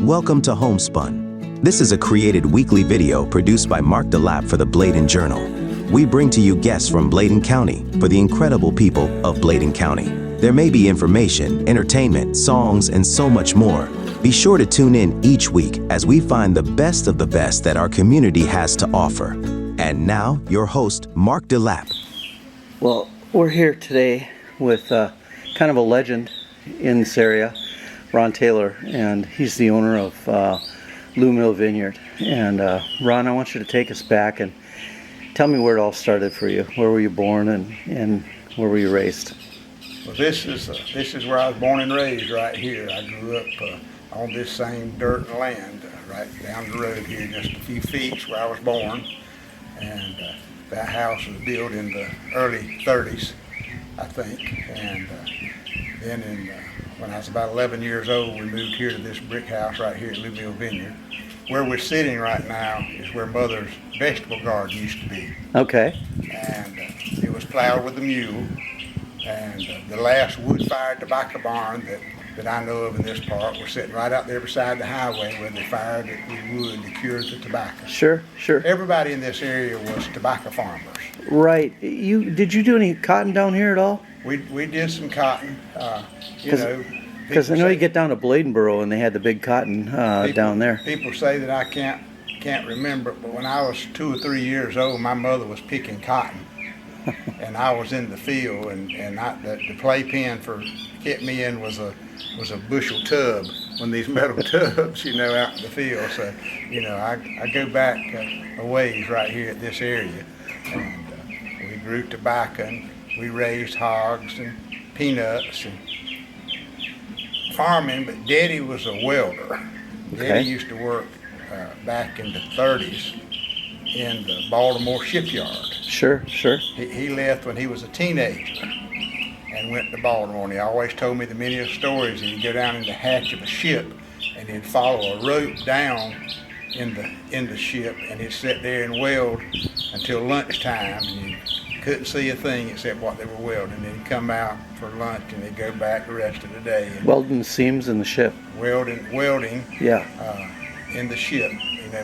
Welcome to Homespun. This is a created weekly video produced by Mark DeLapp for the Bladen Journal. We bring to you guests from Bladen County for the incredible people of Bladen County. There may be information, entertainment, songs, and so much more. Be sure to tune in each week as we find the best of the best that our community has to offer. And now, your host, Mark DeLapp. Well, we're here today with kind of a legend in this area, Ron Taylor, and he's the owner of Mil Vineyard. And Ron, I want you to take us back and tell me where it all started for you. Where were you born and where were you raised? Well, this is where I was born and raised, right here. I grew up on this same dirt and land, right down the road here, just a few feet where I was born. And that house was built in the early 30s, I think. And then when I was about 11 years old, we moved here to this brick house right here at Mil Vineyard. Where we're sitting right now is where Mother's vegetable garden used to be. Okay. And it was plowed with a mule. And the last wood-fired tobacco barn that I know of in this part was sitting right out there beside the highway where they fired it with wood to cure the tobacco. Sure. Everybody in this area was tobacco farmers. Right. Did you do any cotton down here at all? We did some cotton, Because I know you get down to Bladenboro and they had the big cotton down there. People say that I can't remember, but when I was 2 or 3 years old, my mother was picking cotton, and I was in the field, and the playpen for kept me in was a bushel tub, one of these metal tubs, out in the field. So, I go back a ways right here at this area, and we grew tobacco, and we raised hogs and peanuts and farming, but Daddy was a welder. Okay. Daddy used to work back in the 30s in the Baltimore shipyard. Sure. He left when he was a teenager and went to Baltimore, and he always told me the many stories. He'd go down in the hatch of a ship, and he'd follow a rope down in the ship, and he'd sit there and weld until lunchtime, and you couldn't see a thing except what they were welding. And he'd come out for lunch, and he'd go back the rest of the day. Welding the seams in the ship. Welding. Yeah. In the ship,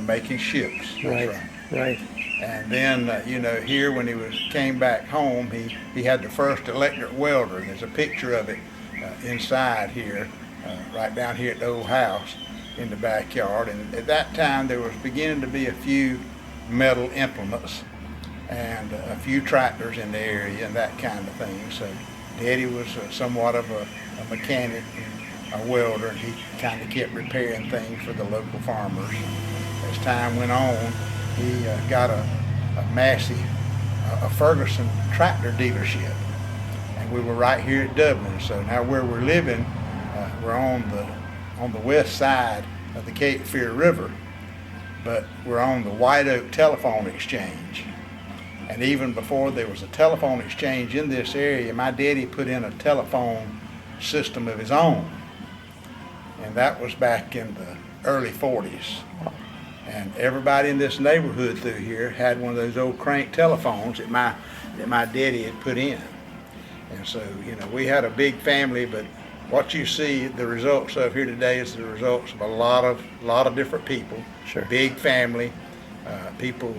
making ships. That's Right. And then, here when he came back home, he had the first electric welder. And there's a picture of it inside here, right down here at the old house in the backyard. And at that time, there was beginning to be a few metal implements and a few tractors in the area and that kind of thing. So Daddy was somewhat of a mechanic and a welder, and he kind of kept repairing things for the local farmers. As time went on, he got a massive Ferguson tractor dealership, and we were right here at Dublin. So now where we're living, we're on the west side of the Cape Fear River, but we're on the White Oak Telephone Exchange. And even before there was a telephone exchange in this area, my daddy put in a telephone system of his own, and that was back in the early 40s. And everybody in this neighborhood through here had one of those old crank telephones that my daddy had put in. And so, we had a big family, but what you see the results of here today is the results of a lot of different people. Sure. Big family, people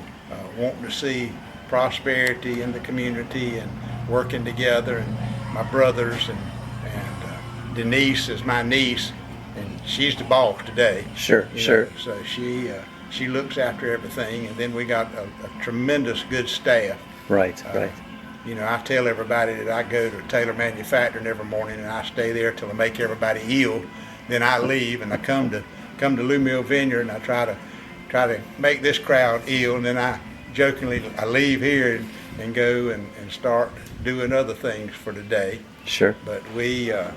wanting to see prosperity in the community and working together. And my brothers and Denise is my niece, and she's the boss today. Sure. So she looks after everything, and then we got a tremendous good staff. Right. I tell everybody that I go to Taylor Manufacturing every morning, and I stay there till I make everybody ill. Then I leave, and I come to Mil Vineyard, and I try to make this crowd ill, and then I leave here and go and start doing other things for the day. Sure. But we're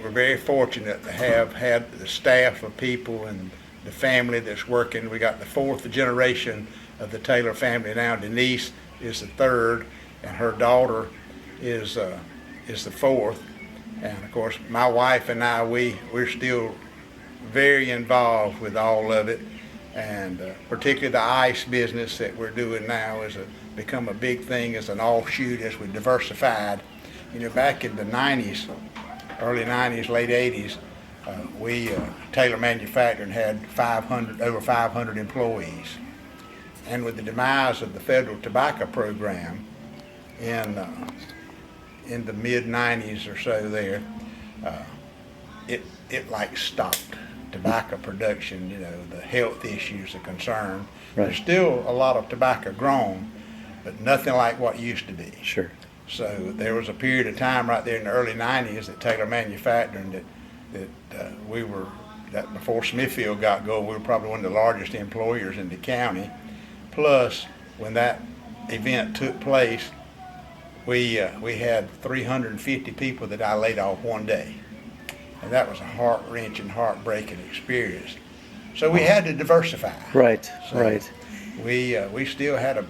very fortunate to have had the staff of people and the family that's working. We got the fourth generation of the Taylor family now. Denise is the third, and her daughter is the fourth. And of course, my wife and I, we're still very involved with all of it, and particularly the ice business that we're doing now has become a big thing as an offshoot as we diversified. Back in the 90s, early 90s, late 80s, Taylor Manufacturing had over 500 employees. And with the demise of the federal tobacco program in the mid 90s or so there, it like stopped tobacco production. The health issues, are concerned. Right. There's still a lot of tobacco grown, but nothing like what used to be. Sure. So there was a period of time right there in the early 90s that Taylor Manufacturing that before Smithfield got going, we were probably one of the largest employers in the county. Plus, when that event took place, we had 350 people that I laid off one day. And that was a heart-wrenching, heartbreaking experience. So we had to diversify. Right, So right. We still had a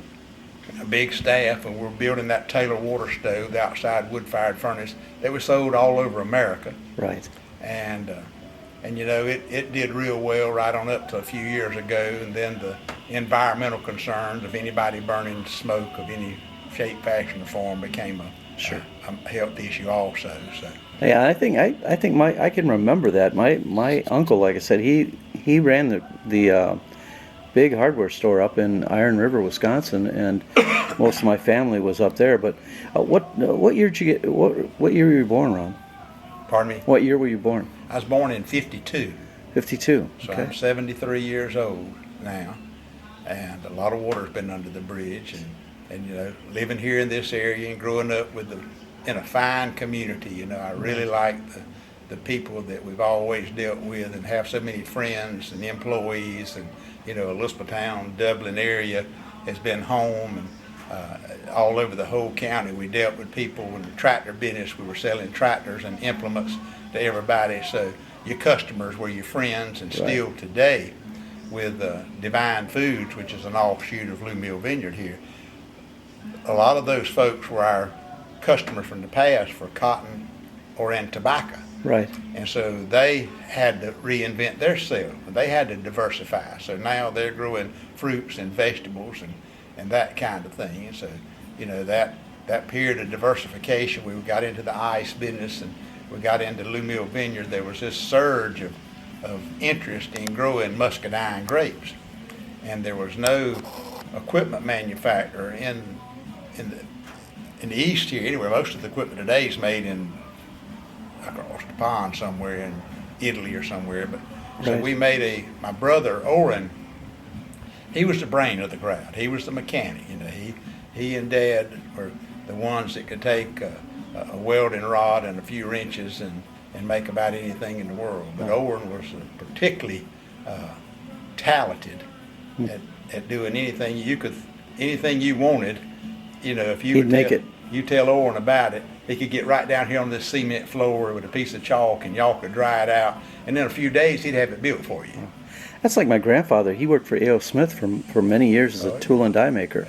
big staff, and we're building that Taylor water stove, the outside wood-fired furnace that was sold all over America. Right. And it did real well right on up to a few years ago, and then the environmental concerns of anybody burning smoke of any shape, fashion, or form became a health issue also. So Yeah, I think I can remember that. My uncle, like I said, he ran the big hardware store up in Iron River, Wisconsin, and most of my family was up there. But what year did you get? What year were you born, Ron? Pardon me? What year were you born? I was born in 52. 52. So Okay. I'm 73 years old now, and a lot of water's been under the bridge, and living here in this area and growing up in a fine community. I really like the people that we've always dealt with, and have so many friends and employees, and Elizabethtown, Dublin area has been home, and all over the whole county we dealt with people. In the tractor business, we were selling tractors and implements to everybody. So your customers were your friends, and still today with Divine Foods, which is an offshoot of Mil Vineyard here, a lot of those folks were our customers from the past for cotton or in tobacco. Right. And so they had to reinvent themselves. They had to diversify. So now they're growing fruits and vegetables and that kind of thing. And so, that period of diversification, we got into the ice business, and we got into Mil Vineyard. There was this surge of interest in growing muscadine grapes. And there was no equipment manufacturer in the east here. Anyway, most of the equipment today is made in across the pond somewhere in Italy or somewhere. But so we made my brother Oren, he was the brain of the crowd. He was the mechanic. He and Dad were the ones that could take a welding rod and a few wrenches and make about anything in the world. But Oren was particularly talented at doing anything you wanted. If you He'd make it. You tell Oren about it, he could get right down here on this cement floor with a piece of chalk, and y'all could dry it out. And in a few days, he'd have it built for you. That's like my grandfather. He worked for A.O. Smith for many years as a tool and die maker,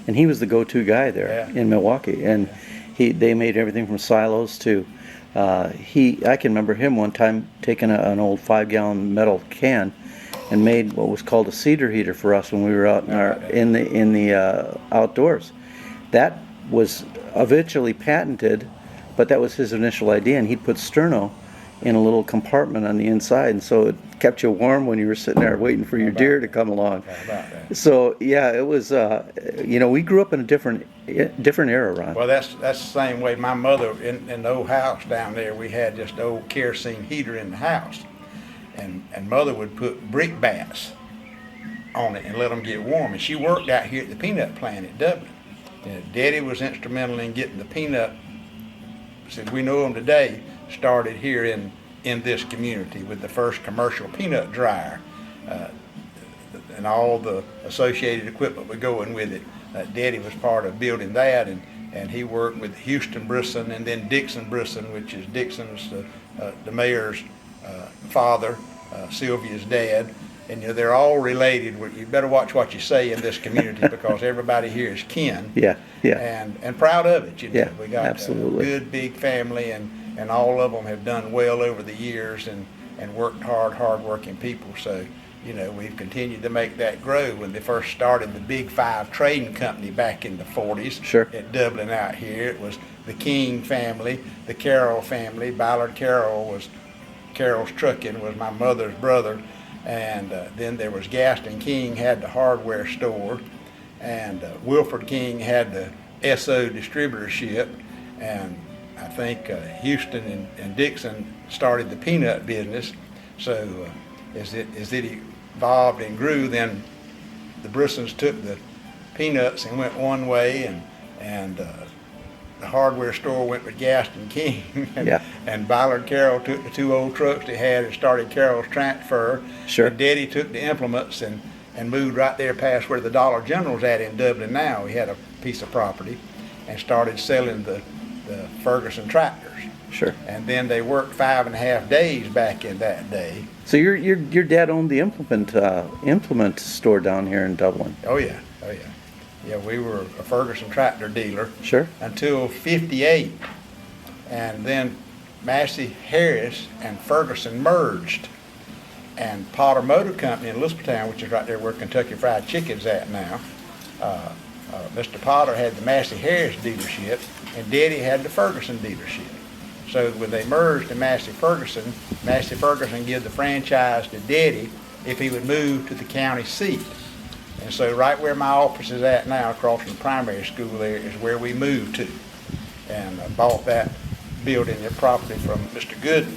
and he was the go-to guy there in Milwaukee. And they made everything from silos to I can remember him one time taking an old 5-gallon metal can and made what was called a cedar heater for us when we were out in the outdoors. That was eventually patented, but that was his initial idea, and he'd put sterno in a little compartment on the inside, and so it kept you warm when you were sitting there waiting for your deer to come along. So yeah, it was we grew up in a different era, Ron. Well, that's the same way. My mother in the old house down there, we had just the old kerosene heater in the house, and Mother would put brick bats on it and let them get warm. And she worked out here at the peanut plant at Dublin. Daddy was instrumental in getting the peanut, since we know them today, started here in this community with the first commercial peanut dryer and all the associated equipment would go in with it. Daddy was part of building that, and he worked with Houston Brisson and then Dixon Brisson, which is Dixon's the mayor's father, Sylvia's dad. And they're all related. You better watch what you say in this community because everybody here is kin. Yeah. And proud of it. Yeah, we got absolutely. a good big family, and all of them have done well over the years and worked hard-working people. So we've continued to make that grow. When they first started the Big Five Trading Company back in the 40s at Dublin out here, it was the King family, the Carroll family. Ballard Carroll was Carroll's Trucking was my mother's brother, and then there was Gaston King had the hardware store, and Wilford King had the SO distributorship, and I think Houston and Dixon started the peanut business. So as it evolved and grew, then the Brissons took the peanuts and went one way, and the hardware store went with Gaston King, and Ballard Carroll took the two old trucks they had and started Carroll's Transfer. Sure. And Daddy took the implements and moved right there past where the Dollar General's at in Dublin now. He had a piece of property and started selling the Ferguson tractors. Sure. And then they worked 5.5 days back in that day. So your dad owned the implement store down here in Dublin. Oh yeah, oh yeah. Yeah, we were a Ferguson tractor dealer. Sure. Until '58, and then Massey Harris and Ferguson merged, and Potter Motor Company in Elizabethtown, which is right there where Kentucky Fried Chicken's at now. Mr. Potter had the Massey Harris dealership, and Daddy had the Ferguson dealership. So when they merged to Massey Ferguson gave the franchise to Daddy if he would move to the county seat. And so right where my office is at now, across from the primary school there, is where we moved to. And I bought that building, that property from Mr. Gooden,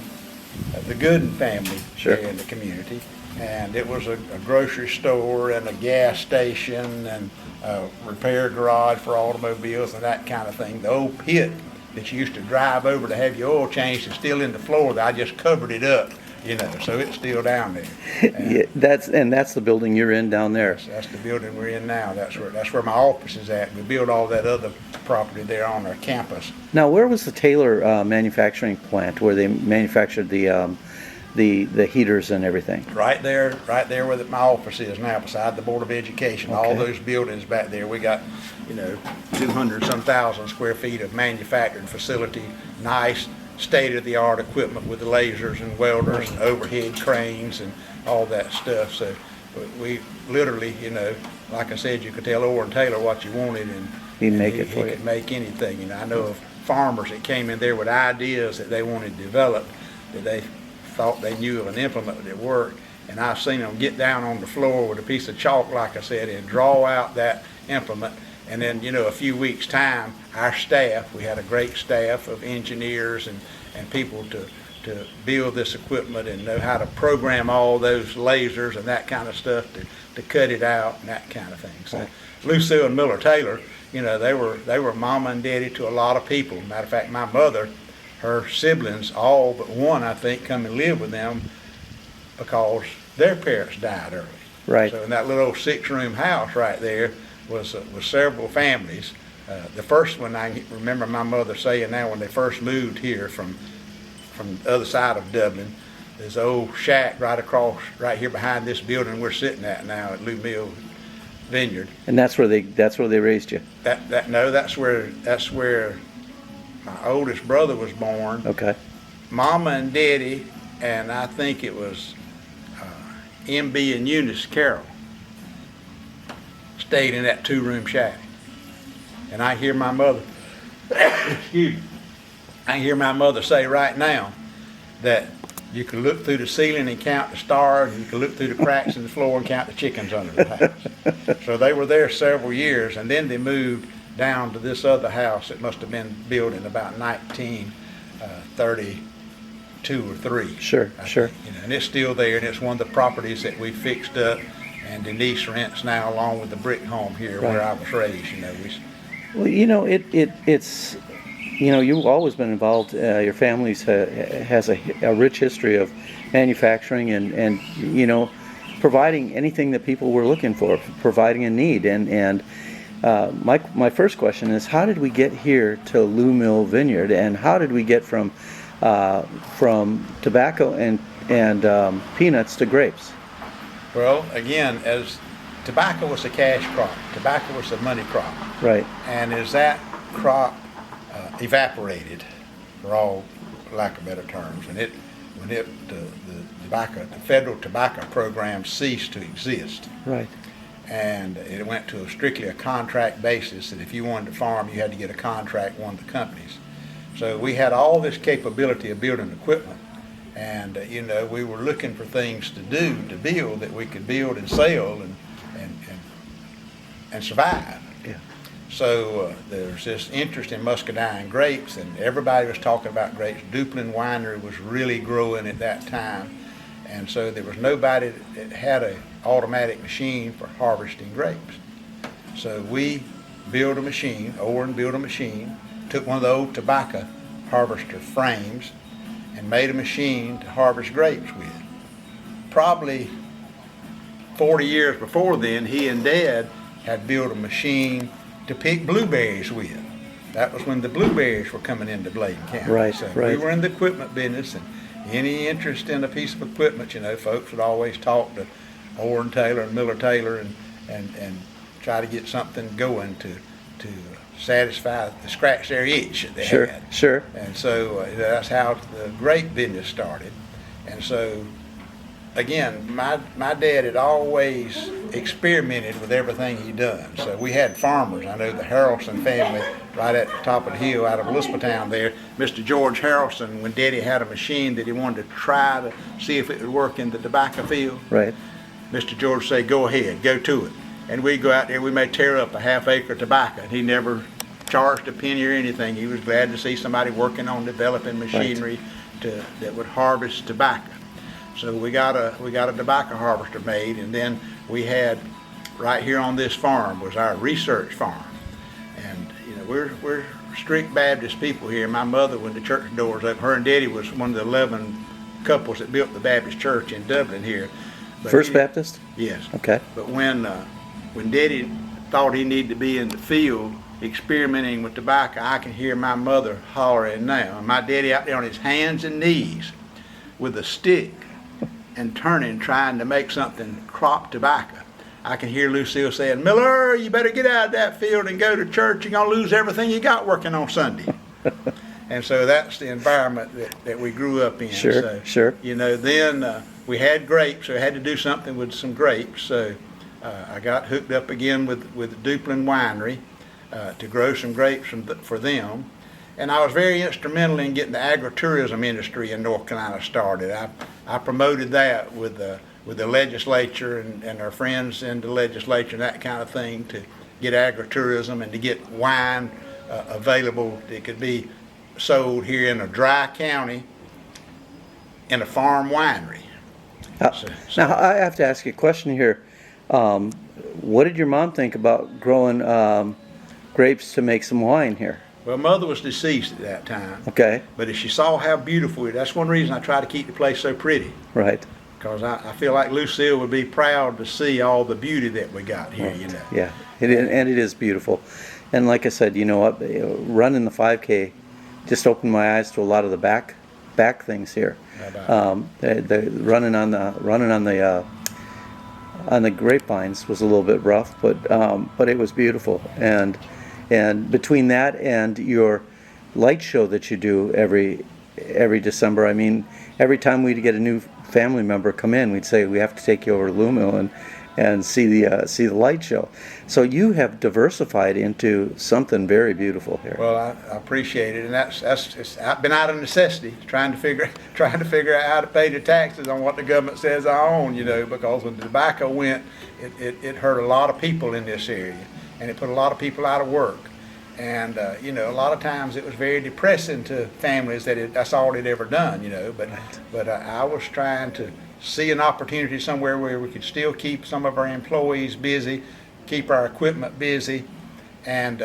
the Gooden family Sure. here in the community. And it was a grocery store and a gas station and a repair garage for automobiles and that kind of thing. The old pit that you used to drive over to have your oil changed is still in the floor. That I just covered it up, so it's still down there. Yeah, that's the building you're in down there. That's the building we're in now. That's where my office is at. We built all that other property there on our campus. Now, where was the Taylor manufacturing plant where they manufactured the heaters and everything? Right there where my office is now, beside the Board of Education. Okay. All those buildings back there. We got 200-some thousand square feet of manufacturing facility. Nice state-of-the-art equipment with the lasers and welders and overhead cranes and all that stuff. So we literally, like I said, you could tell Orr and Taylor what you wanted, and He'd make he it for you. could make anything. I know of farmers that came in there with ideas that they wanted developed, that they thought they knew of an implement that worked, and I've seen them get down on the floor with a piece of chalk, like I said, and draw out that implement. And then, a few weeks' time, our staff, we had a great staff of engineers and people to build this equipment and know how to program all those lasers and that kind of stuff to cut it out and that kind of thing. So Lucille and Miller Taylor, they were mama and daddy to a lot of people. Matter of fact, my mother, her siblings, all but one, I think, come and live with them because their parents died early. Right. So in that little 6-room house right there was several families. The first one, I remember my mother saying now, when they first moved here from the other side of Dublin, there's an old shack right here behind this building we're sitting at now at Mil Vineyard. And that's where they raised you. That's where my oldest brother was born. Okay. Mama and Daddy, and I think it was MB and Eunice Carroll, stayed in that 2-room shack. And I hear my mother, say right now that you can look through the ceiling and count the stars, and you can look through the cracks in the floor and count the chickens under the house. So they were there several years, and then they moved down to this other house that must have been built in about 1932 or 3. Sure. And it's still there, and it's one of the properties that we fixed up, and Denise rents now along with the brick home here where I was raised. Well, it's you've always been involved. Your family has a rich history of manufacturing and providing anything that people were looking for, providing a need. And my first question is, how did we get here to Mil Vineyard, and how did we get from tobacco and peanuts to grapes? Well, again, as tobacco was a cash crop, tobacco was a money crop. Right. And as that crop evaporated, for all lack of better terms, and the federal tobacco program ceased to exist. Right. And it went to strictly a contract basis, that if you wanted to farm, you had to get a contract with one of the companies. So we had all this capability of building equipment, And you know, we were looking for things to do, to build, that we could build and sell and survive. Yeah. So there's this interest in muscadine grapes, and everybody was talking about grapes. Duplin Winery was really growing at that time, and so there was nobody that had an automatic machine for harvesting grapes. So we built a machine, Owen built a machine, took one of the old tobacco harvester frames and made a machine to harvest grapes with. Probably 40 years before then, he and Dad had built a machine to pick blueberries with. That was when the blueberries were coming into Bladen County. Right, so right. We were in the equipment business, and any interest in a piece of equipment, you know, folks would always talk to Orr & Taylor and Miller Taylor and try to get something going to satisfy, to scratch their itch that they Sure, had. sure. And so that's how the grape business started. And so, again, my dad had always experimented with everything he done. So we had farmers. I know the Harrelson family right at the top of the hill out of Elizabethtown there. Mr. George Harrelson, when Daddy had a machine that he wanted to try to see if it would work in the tobacco field, Right. Mr. George said, go ahead, go to it. And we'd go out there, we may tear up a half-acre of tobacco. And he never charged a penny or anything. He was glad to see somebody working on developing machinery that would harvest tobacco. So we got a tobacco harvester made, and then we had right here on this farm was our research farm. And you know, we're strict Baptist people here. My mother, when the church doors open, her and Daddy was one of the 11 couples that built the Baptist church in Dublin here. But First Baptist? Yes. Okay. But when Daddy thought he needed to be in the field experimenting with tobacco, I can hear my mother hollering now. And my daddy out there on his hands and knees with a stick and turning, trying to make something crop tobacco. I can hear Lucille saying, Miller, you better get out of that field and go to church. You're going to lose everything you got working on Sunday. And so that's the environment that we grew up in. Sure, so, sure. You know, then we had grapes, so I had to do something with some grapes. So I got hooked up again with Duplin Winery to grow some grapes for them. And I was very instrumental in getting the agritourism industry in North Carolina started. I promoted that with the legislature and our friends in the legislature and that kind of thing, to get agritourism and to get wine available that could be sold here in a dry county in a farm winery. Now, I have to ask you a question here. What did your mom think about growing grapes to make some wine here? Well, Mother was deceased at that time. Okay. But if she saw how beautiful it is, that's one reason I try to keep the place so pretty. Right. Because I feel like Lucille would be proud to see all the beauty that we got here, Right. you know. Yeah, and it is beautiful. And like I said, you know what, running the 5K just opened my eyes to a lot of the back things here. The running on the grapevines was a little bit rough, but it was beautiful. And between that and your light show that you do every December, I mean, every time we'd get a new family member come in, we'd say, we have to take you over to Lumil and see the light show. So you have diversified into something very beautiful here. Well, I appreciate it, and it's been out of necessity, trying to figure out how to pay the taxes on what the government says I own, you know, because when the tobacco went, it hurt a lot of people in this area, and it put a lot of people out of work. And you know, a lot of times it was very depressing to families that's all they'd ever done, you know. But I was trying to see an opportunity somewhere where we could still keep some of our employees busy, keep our equipment busy, and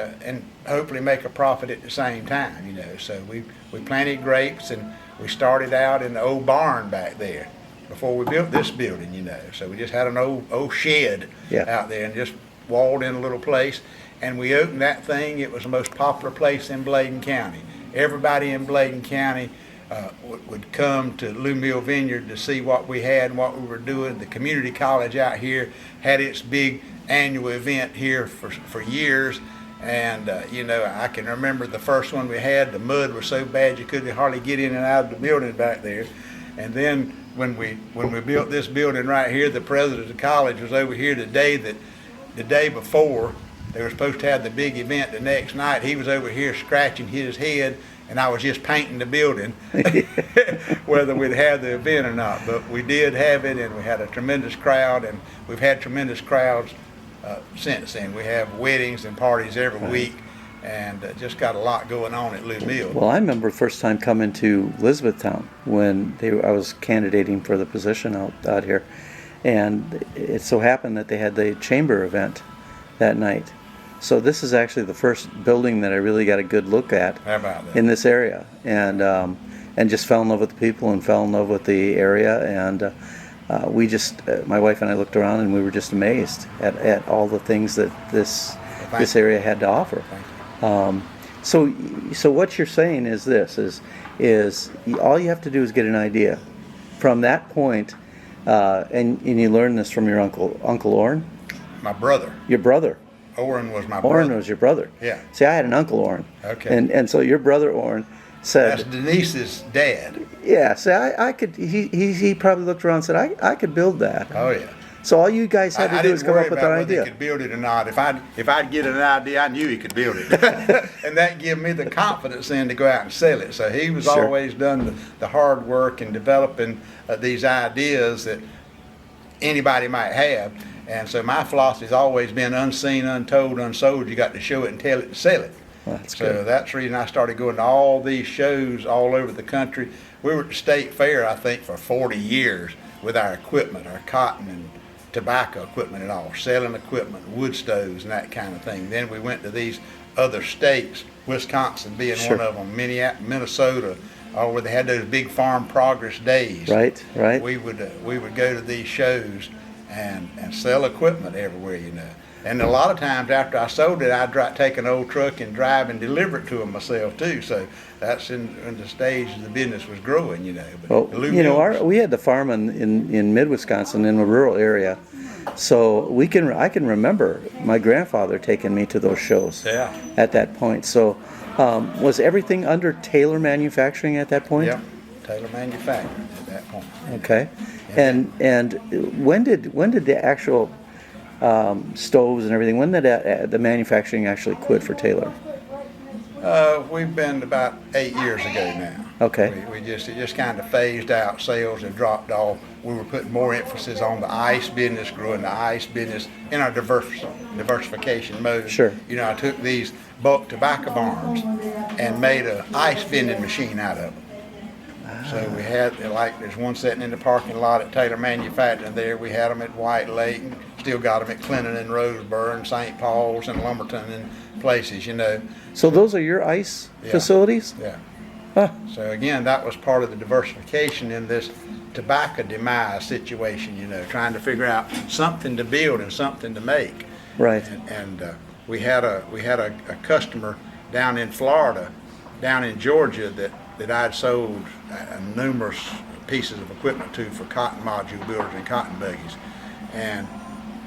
hopefully make a profit at the same time, you know. So we planted grapes, and we started out in the old barn back there before we built this building, you know. So we just had an old shed out there and just walled in a little place. And we opened that thing. It was the most popular place in Bladen County. Everybody in Bladen County would come to Mil Vineyard to see what we had and what we were doing. The community college out here had its big annual event here for years. And you know, I can remember the first one we had. The mud was so bad you couldn't hardly get in and out of the building back there. And then when we built this building right here, the president of the college was over here the day before. They were supposed to have the big event the next night. He was over here scratching his head, and I was just painting the building whether we'd have the event or not. But we did have it, and we had a tremendous crowd, and we've had tremendous crowds since then. We have weddings and parties every week, and just got a lot going on at Lou Mill. Well, I remember the first time coming to Elizabethtown when I was candidating for the position out here, and it so happened that they had the chamber event that night. So this is actually the first building that I really got a good look at How about that? in this area, and just fell in love with the people and fell in love with the area, and we just, my wife and I looked around and we were just amazed at all the things that this area had to offer. So what you're saying is this, is all you have to do is get an idea. From that point, and you learned this from your Uncle Orrin? My brother. Your brother. Orrin was my brother. Orrin was your brother. Yeah. See, I had an Uncle Orrin. Okay. And so your brother Orrin said, That's Denise's dad. yeah, see, I could, he probably looked around and said, I could build that. Oh yeah. So all you guys had to do is come up with an whether idea. he could build it or not. If I'd get an idea, I knew he could build it, and that gave me the confidence then to go out and sell it. So he was Sure. always done the hard work in developing these ideas that anybody might have. And so my philosophy's always been unseen, untold, unsold. You got to show it and tell it and sell it. Well, that's So good. that's the reason I started going to all these shows all over the country. We were at the state fair, I think, for 40 years with our equipment, our cotton and tobacco equipment and all, selling equipment, wood stoves and that kind of thing. Then we went to these other states, Wisconsin being Sure. one of them, Minnesota, where they had those big farm progress days. Right, right. We would go to these shows and sell equipment everywhere, you know. And a lot of times after I sold it, I'd take an old truck and drive and deliver it to them myself too. So that's in the stage the business was growing, you know. But Well, the Lou you know, Mills- we had the farm in mid-Wisconsin in a rural area, so I can remember my grandfather taking me to those shows. Yeah. At that point. So was everything under Taylor Manufacturing at that point? Yep, Taylor Manufacturing at that point. Okay. And when did the actual stoves and everything, when did the manufacturing actually quit for Taylor? We've been about 8 years ago now. Okay. It just kind of phased out. Sales have dropped off. We were putting more emphasis on the ice business, growing the ice business in our diversification mode. Sure. You know, I took these bulk tobacco barns and made an ice vending machine out of them. So we had, like, there's one sitting in the parking lot at Taylor Manufacturing there. We had them at White Lake, and still got them at Clinton and Roseboro and St. Paul's and Lumberton and places, you know. So those are your ice Yeah. facilities? Yeah. Huh. So again, that was part of the diversification in this tobacco demise situation, you know, trying to figure out something to build and something to make. Right. And we had a customer down in Florida, down in Georgia that I'd sold numerous pieces of equipment to for cotton module builders and cotton buggies. And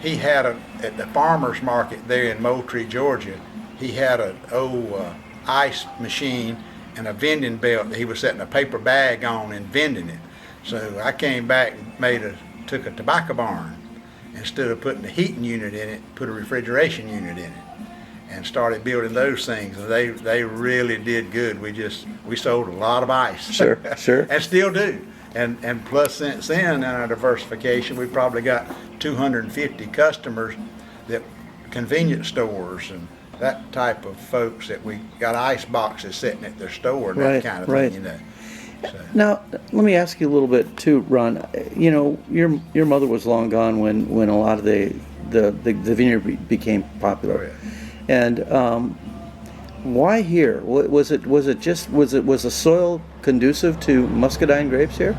he had at the farmer's market there in Moultrie, Georgia, he had an old ice machine and a vending belt that he was setting a paper bag on and vending it. So I came back and took a tobacco barn. Instead of putting a heating unit in it, put a refrigeration unit in it, and started building those things. And they really did good. We sold a lot of ice. Sure, sure. And still do. And plus since then in our diversification, we've probably got 250 customers, that convenience stores and that type of folks that we got ice boxes sitting at their store and Right, that kind of right. thing, you know. So, Now, let me ask you a little bit too, Ron. You know, your mother was long gone when a lot of the vineyard became popular. Oh, yeah. And why here? Was the soil conducive to muscadine grapes here?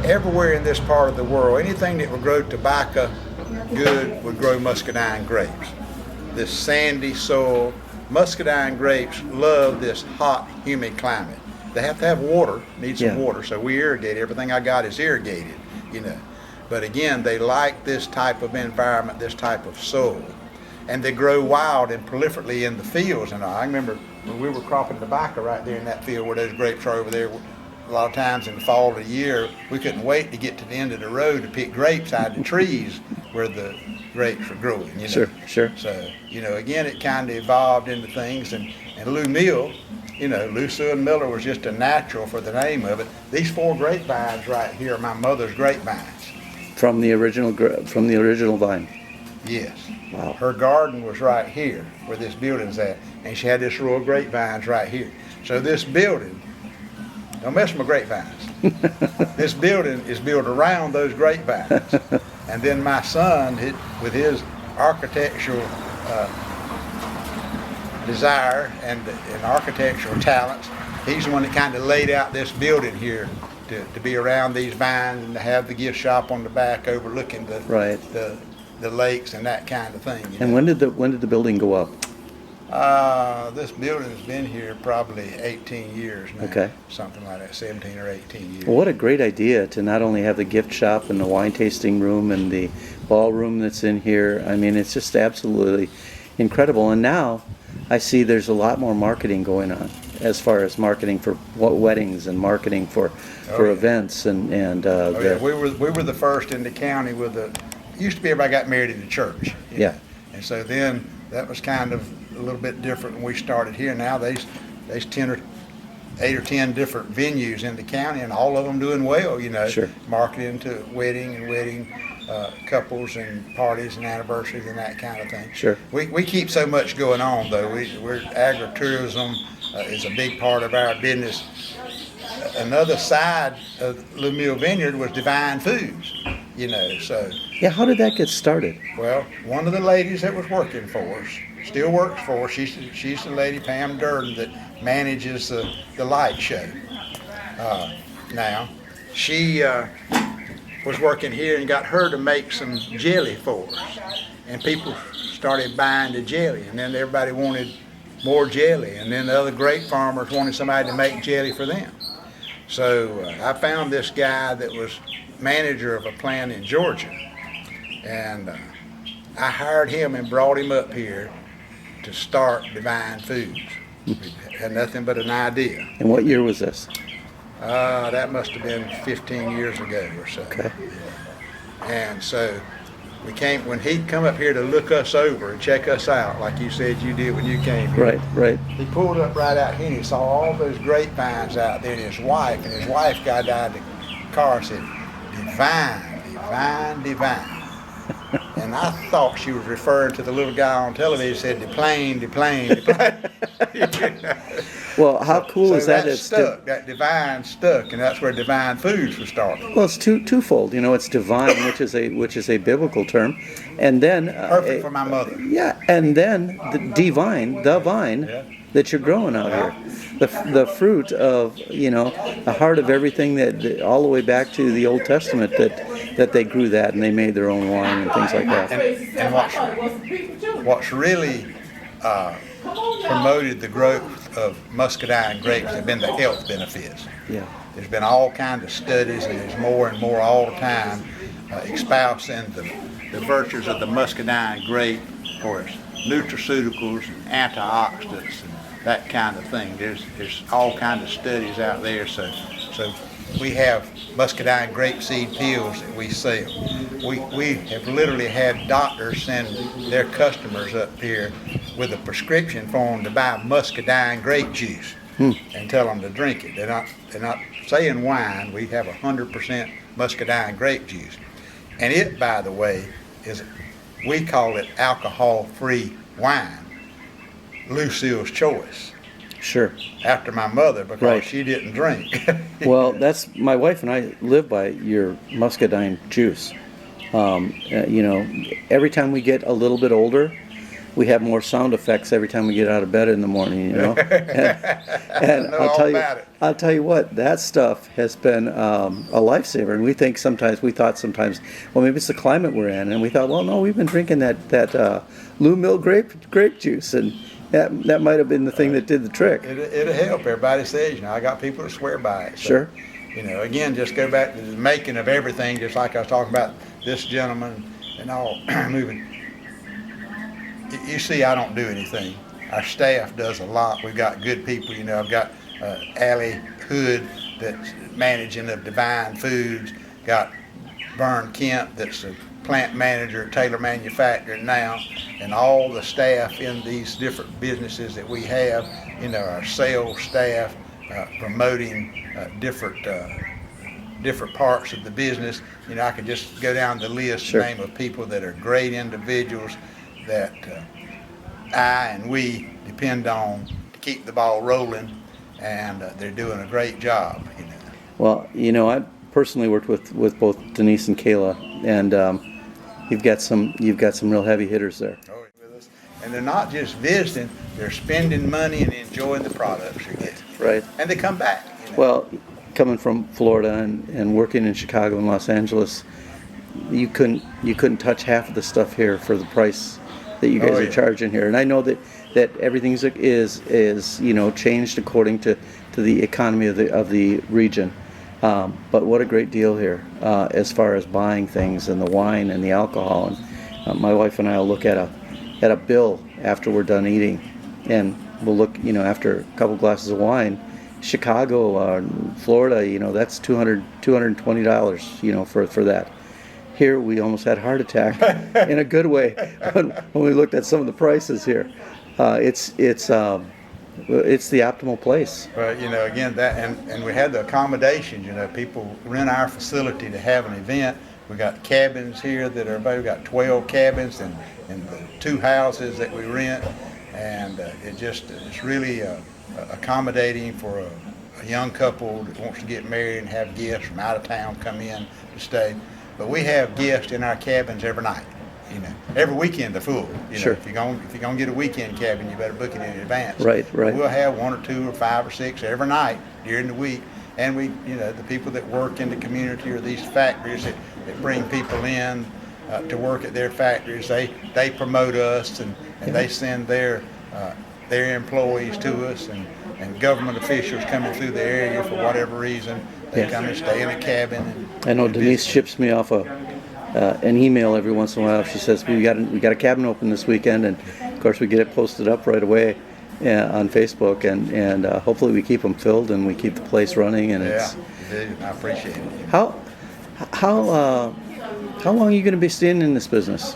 everywhere in this part of the world, anything that would grow tobacco good would grow muscadine grapes. This sandy soil, muscadine grapes love this hot, humid climate. They have to have water, need some water, so we irrigate. Everything I got is irrigated, you know. But again, they like this type of environment, this type of soil. And they grow wild and proliferately in the fields. And I remember when we were cropping tobacco right there in that field where those grapes are over there. A lot of times in the fall of the year, we couldn't wait to get to the end of the road to pick grapes out of the trees where the grapes were growing, you know. Sure. So, you know, again, it kind of evolved into things. And Lou Mill Lucille Miller was just a natural for the name of it. These 4 grapevines right here are my mother's grapevines. From the original vine. Yes. Wow. Her garden was right here where this building's at, and she had this row of grapevines right here. So this building, don't mess with my grapevines. This building is built around those grapevines. And then my son, with his architectural desire and architectural talents, he's the one that kind of laid out this building here to be around these vines and to have the gift shop on the back overlooking the lakes and that kind of thing. And when did the building go up? This building's been here probably 18 years now. Okay. Something like that, 17 or 18 years. Well, what a great idea to not only have the gift shop and the wine tasting room and the ballroom that's in here. I mean, it's just absolutely incredible. And now I see there's a lot more marketing going on, as far as marketing for weddings and marketing for events and yeah. We were the first in the county with used to be everybody got married in the church. Yeah. And so then that was kind of a little bit different when we started here. Now there's 8 or 10 different venues in the county, and all of them doing well. Sure. Marketing to wedding couples and parties and anniversaries and that kind of thing. Sure. We keep so much going on though. We're agritourism is a big part of our business. Another side of Mil Vineyard was Divine Foods. So. Yeah, how did that get started? Well, one of the ladies that was working for us, still works for us, she's the lady, Pam Durden, that manages the light show now. She was working here and got her to make some jelly for us. And people started buying the jelly, and then everybody wanted more jelly, and then the other grape farmers wanted somebody to make jelly for them. So I found this guy that was manager of a plant in Georgia, and I hired him and brought him up here to start Divine Foods. We had nothing but an idea. And what year was this? That must have been 15 years ago or so. Okay. And so when he'd come up here to look us over and check us out, like you said you did when you came here. Right. He pulled up right out here and he saw all those grapevines out there, and his wife got out of the car and said, divine. And I thought she was referring to the little guy on television, said the plane. Well, how cool is that? That stuck. That divine stuck, and that's where Divine Foods was started. Well, it's twofold. It's divine, which is a biblical term, and then perfect for my mother. Yeah, and then the vine that you're growing out here, the fruit of the heart of everything that all the way back to the Old Testament that they grew that and they made their own wine and things like that. And what's really promoted the growth of muscadine grapes have been the health benefits. Yeah. There's been all kinds of studies, and there's more and more all the time espousing the virtues of the muscadine grape for its nutraceuticals and antioxidants and that kind of thing. There's all kinds of studies out there. So we have muscadine grape seed pills that we sell. We have literally had doctors send their customers up here with a prescription for them to buy muscadine grape juice and tell them to drink it. They're not saying wine. We have 100% muscadine grape juice. And it, by the way, we call it alcohol-free wine, Lucille's Choice. Sure. After my mother, because she didn't drink. Well, that's my wife and I live by your muscadine juice. Every time we get a little bit older, we have more sound effects every time we get out of bed in the morning. And I'll tell you what, that stuff has been a lifesaver. And we thought sometimes, well, maybe it's the climate we're in, and we thought, well, no, we've been drinking that Lumil grape juice, and that might have been the thing that did the trick. It'll help. Everybody says, I got people that swear by it. So, sure. Again, just go back to the making of everything, just like I was talking about this gentleman and all moving. You see, I don't do anything. Our staff does a lot. We've got good people. I've got Allie Hood that's managing of Divine Foods. Got Vern Kemp that's the plant manager at Taylor Manufacturing now, and all the staff in these different businesses that we have our sales staff, promoting different parts of the business. I could just go down the list, Sure. name of people that are great individuals that I and we depend on to keep the ball rolling, and they're doing a great job. Well, I personally worked with both Denise and Kayla, and you've got some real heavy hitters there. Oh, with us. And they're not just visiting; they're spending money and enjoying the products you're getting. Right. And they come back. Well, coming from Florida and working in Chicago and Los Angeles, you couldn't touch half of the stuff here for the price that you guys are charging here. And I know that everything is changed according to the economy of the region. But what a great deal here as far as buying things and the wine and the alcohol. And my wife and I will look at a bill after we're done eating, and we'll look after a couple glasses of wine. Chicago, Florida, that's $220, for that. Here we almost had a heart attack in a good way when we looked at some of the prices here. It's the optimal place. But again, that and we had the accommodations. People rent our facility to have an event. We got cabins here that are about, we got 12 cabins and the 2 houses that we rent, and it's really accommodating for a young couple that wants to get married and have guests from out of town come in to stay. But we have guests in our cabins every night. Every weekend they're full. Sure. If you're gonna get a weekend cabin, you better book it in advance. Right. We'll have 1 or 2 or 5 or 6 every night during the week. And we, the people that work in the community or these factories that bring people in to work at their factories, they promote us and they send their employees to us, and government officials coming through the area for whatever reason, they come and stay in a cabin. I know Denise ships me off an email every once in a while. She says we got a cabin open this weekend, and of course we get it posted up right away on Facebook, and hopefully we keep them filled and we keep the place running. And I appreciate it. How long are you going to be staying in this business?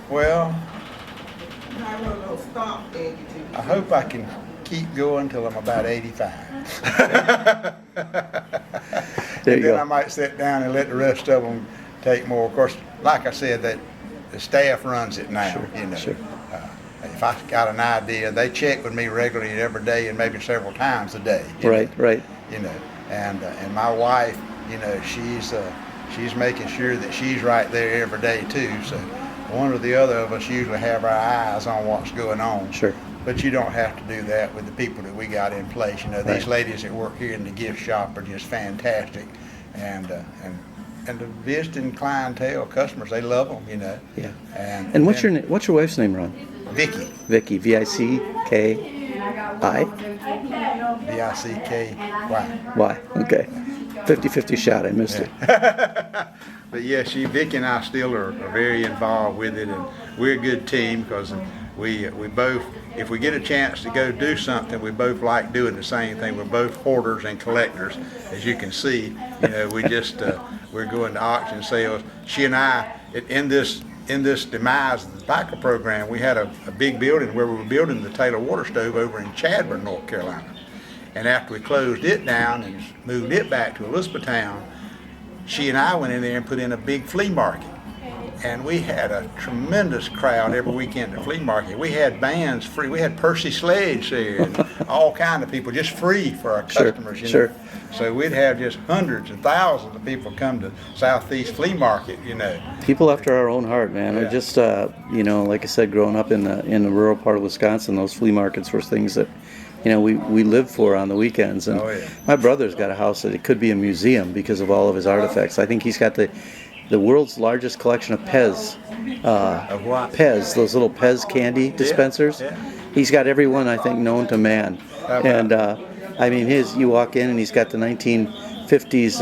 Well, I hope I can keep going till I'm about 85. There you go. I might sit down and let the rest of them take more. Of course, like I said, that the staff runs it now. Sure. If I got an idea, they check with me regularly every day and maybe several times a day. Right. And my wife, she's making sure that she's right there every day too. So one or the other of us usually have our eyes on what's going on. Sure. But you don't have to do that with the people that we got in place. These ladies that work here in the gift shop are just fantastic, and the visiting clientele, customers, they love them. Yeah. And what's your wife's name, Ron? Vicky. Vicky. VICKI. VICKY. Why? Okay. 50-50 shot. I missed it. But yeah, Vicky and I still are very involved with it, and we're a good team because we both, if we get a chance to go do something, we both like doing the same thing. We're both hoarders and collectors, as you can see. We just we're going to auction sales. She and I, in this demise of the tobacco program, we had a big building where we were building the Taylor water stove over in Chadbourne, North Carolina. And after we closed it down and moved it back to Elizabethtown, she and I went in there and put in a big flea market. And we had a tremendous crowd every weekend at the flea market. We had bands free. We had Percy Sledge there and all kind of people just free for our customers. Sure. So we'd have just hundreds and thousands of people come to Southeast Flea Market. People after our own heart, man. Yeah. I just, like I said, growing up in the rural part of Wisconsin, those flea markets were things that, we lived for on the weekends. And my brother's got a house that it could be a museum because of all of his artifacts. I think he's got the world's largest collection of Pez. Of what? Pez, those little Pez candy dispensers. Yeah. He's got every one, I think, known to man. And you walk in and he's got the 1950s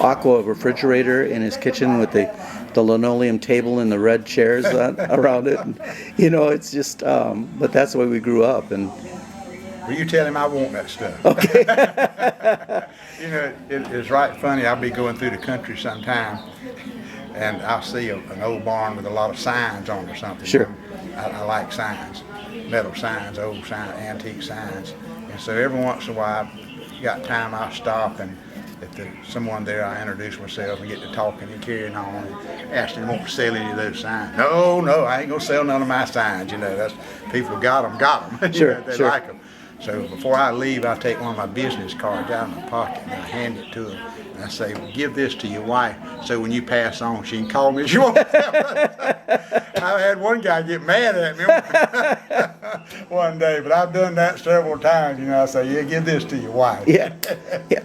Aqua refrigerator in his kitchen with the linoleum table and the red chairs around it. And, it's just, but that's the way we grew up. And Well, you tell him I want that stuff. okay. It's right funny. I'll be going through the country sometime, and I'll see an old barn with a lot of signs on it or something. Sure. I like signs. metal signs, old sign, antique signs. And so every once in a while, got time, I'll stop, and if there's someone there, I introduce myself and get to talking and carrying on and ask them, won't sell any of those signs. No, I ain't gonna sell none of my signs. That's people got them. Sure, They sure. like them. So before I leave, I take one of my business cards out of my pocket and I hand it to them. And I say, well, give this to your wife so when you pass on, she can call me if she wants. I had one guy get mad at me one day, but I've done that several times. I say, yeah, give this to your wife. Yeah,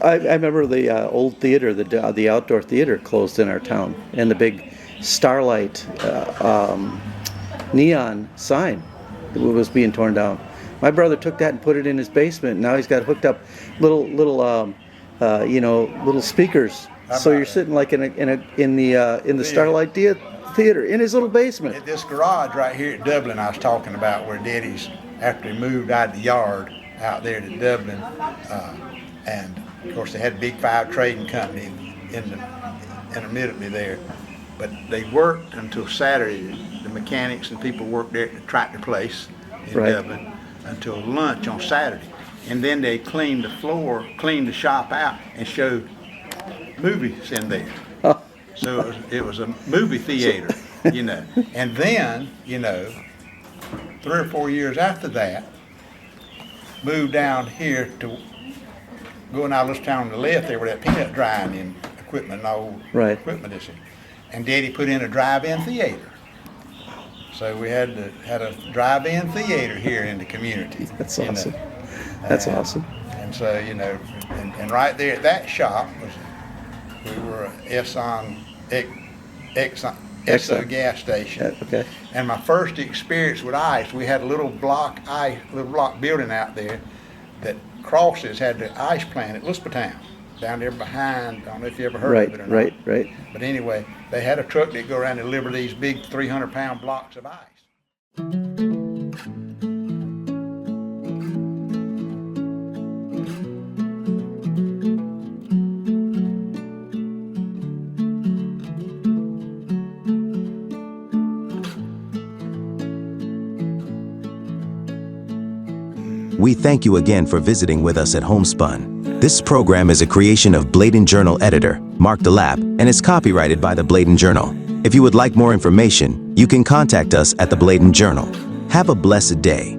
I remember the old theater, the outdoor theater closed in our town, and the big starlight neon sign was being torn down. My brother took that and put it in his basement. Now he's got hooked up little speakers. So you're sitting like in the Starlight Theater in his little basement. At this garage right here at Dublin, I was talking about where Daddy's, after he moved out of the yard out there to Dublin, and of course they had a big 5 trading company intermittently there, but they worked until Saturday. The mechanics and people worked there at the tractor place in Dublin until lunch on Saturday, and then they cleaned the floor, cleaned the shop out, and showed movies in there. Oh. So it was a movie theater, And then, 3 or 4 years after that, moved down here to going out of this town on the left there where that peanut drying in equipment and old equipment is. And Daddy put in a drive-in theater. So we had a drive-in theater here in the community. That's awesome. That's awesome. And so, and right there at that shop we were a Exxon gas station. Okay. And my first experience with ice, we had a little block building out there that crosses had the ice plant at Elizabethtown, down there behind. I don't know if you ever heard of it or not. Right. But anyway, they had a truck that go around and deliver these big 300-pound blocks of ice. We thank you again for visiting with us at Homespun. This program is a creation of Bladen Journal editor, Mark DeLapp, and is copyrighted by the Bladen Journal. If you would like more information, you can contact us at the Bladen Journal. Have a blessed day.